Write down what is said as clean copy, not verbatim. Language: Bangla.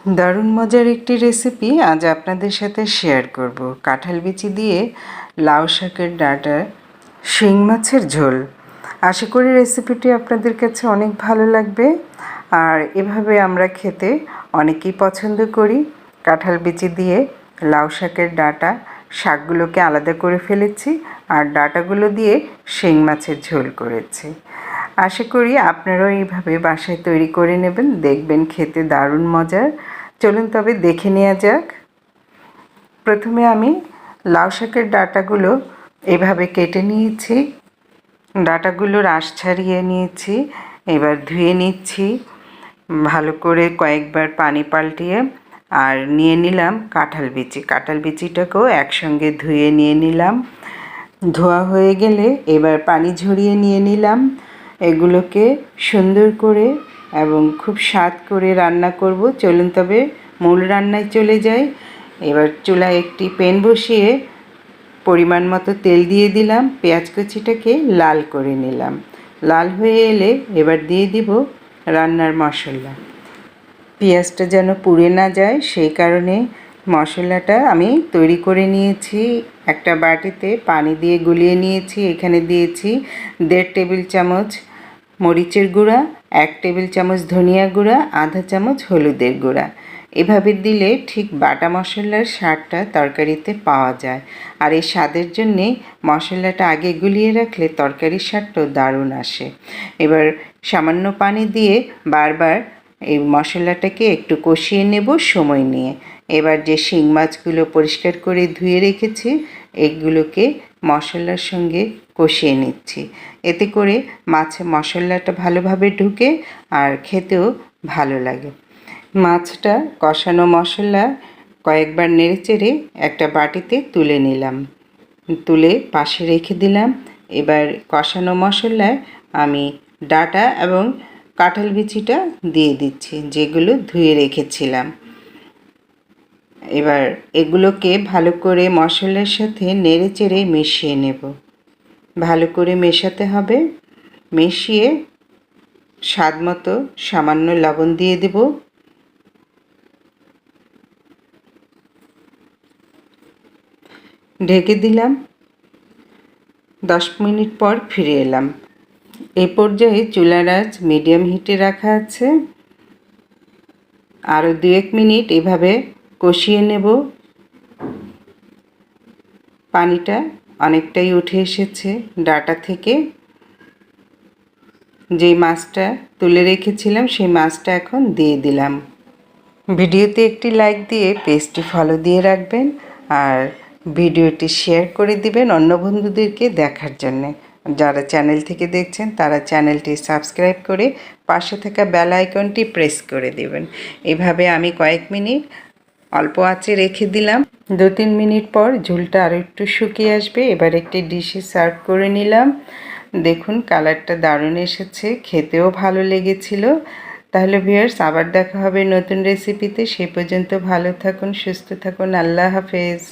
দারুণ মজার একটি রেসিপি আজ আপনাদের সাথে শেয়ার করব। কাঁঠাল বিচি দিয়ে লাউ শাকের ডাঁটা শিং মাছের ঝোল। আশা করি রেসিপিটি আপনাদের কাছে অনেক ভালো লাগবে। আর এভাবে আমরা খেতে অনেকেই পছন্দ করি। কাঁঠাল বিচি দিয়ে লাউ শাকের ডাঁটা, শাকগুলোকে আলাদা করে ফেলেছি আর ডাঁটাগুলো দিয়ে শিং মাছের ঝোল করেছি। আশা করি আপনারাও এইভাবে বাসায় তৈরি করে নেবেন, দেখবেন খেতে দারুণ মজার। চলুন তবে দেখে নেওয়া যাক। প্রথমে আমি লাউ শাকের ডাঁটাগুলো এভাবে কেটে নিয়েছি, ডাঁটাগুলো রাশ ছাড়িয়ে নিয়েছি। এবার ধুয়ে নিচ্ছি ভালো করে কয়েকবার পানি পাল্টিয়ে। আর নিয়ে নিলাম কাঁঠাল বিচি, কাঁঠাল বিচিটাকেও একসঙ্গে ধুয়ে নিয়ে নিলাম। ধোয়া হয়ে গেলে এবার পানি ঝরিয়ে নিয়ে নিলাম। এগুলোকে সুন্দর করে এবং খুব স্বাদ করে রান্না করব। চলুন তবে মূল রান্নায় চলে যাই। এবার চুলায় একটি প্যান বসিয়ে পরিমাণ মতো তেল দিয়ে দিলাম। পেঁয়াজ কুচিটাকে লাল করে নিলাম। লাল হয়ে এলে এবার দিয়ে দিব রান্নার মশলা। পেঁয়াজটা যেন পুড়ে না যায় সেই কারণে মশলাটা আমি তৈরি করে নিয়েছি। একটা বাটিতে পানি দিয়ে গুলিয়ে নিয়েছি। এখানে দিয়েছি 1.5 টেবিল চামচ মরিচের গুঁড়া, 1 টেবিল চামচ ধনিয়া গুঁড়া, আধা চামচ হলুদের গুঁড়া। এভাবে দিলে ঠিক বাটা মশলার স্বাদটা তরকারিতে পাওয়া যায়। আর এই স্বাদের জন্যে মশলাটা আগে গুলিয়ে রাখলে তরকারির স্বাদটাও দারুণ আসে। এবার সামান্য পানি দিয়ে বারবার এই মশলাটাকে একটু কষিয়ে নেব সময় নিয়ে। এবার যে শিং মাছগুলো পরিষ্কার করে ধুয়ে রেখেছি এগুলোকে মশলার সঙ্গে কষিয়ে নিচ্ছি। এতে করে মাছে মশলাটা ভালোভাবে ঢুকে আর খেতেও ভালো লাগে। মাছটা কষানো মশলা কয়েকবার নেড়েচেড়ে একটা বাটিতে তুলে নিলাম, তুলে পাশে রেখে দিলাম। এবার কষানো মশলায় আমি ডাঁটা এবং কাঁঠাল বিচিটা দিয়ে দিচ্ছি যেগুলো ধুয়ে রেখেছিলাম। এবার এগুলোকে ভালো করে মশলার সাথে নেড়েচেড়ে মিশিয়ে নেব। ভালো করে মেশাতে হবে। মিশিয়ে স্বাদ মতো সামান্য লবণ দিয়ে দেব। ঢেকে দিলাম। 10 মিনিট পর ফিরে এলাম। এই পর্যায়ে চুলার আঁচ মিডিয়াম হিটে রাখা আছে। আরও 2-1 মিনিট এভাবে কষিয়ে নেব। পানিটা অনেকটাই উঠে এসেছে ডাঁটা থেকে। যেই মাছটা তুলে রেখেছিলাম সেই মাছটা এখন দিয়ে দিলাম। ভিডিওতে একটি লাইক দিয়ে পেজটি ফলো দিয়ে রাখবেন আর ভিডিওটি শেয়ার করে দিবেন অন্য বন্ধুদেরকে দেখার জন্যে। যারা চ্যানেল থেকে দেখছেন তারা চ্যানেলটি সাবস্ক্রাইব করে পাশে থাকা বেল আইকনটি প্রেস করে দেবেন। এভাবে আমি কয়েক মিনিট অল্প আঁচে রেখে দিলাম। 2-3 মিনিট পর ঝোলটা আরও একটু শুকিয়ে আসবে। এবার একটি ডিশে সার্ভ করে নিলাম। দেখুন কালারটা দারুণ এসেছে, খেতেও ভালো লেগেছিল। তাহলে ভিউয়ার্স আবার দেখা হবে নতুন রেসিপিতে। সেই পর্যন্ত ভালো থাকুন, সুস্থ থাকুন। আল্লাহ হাফেজ।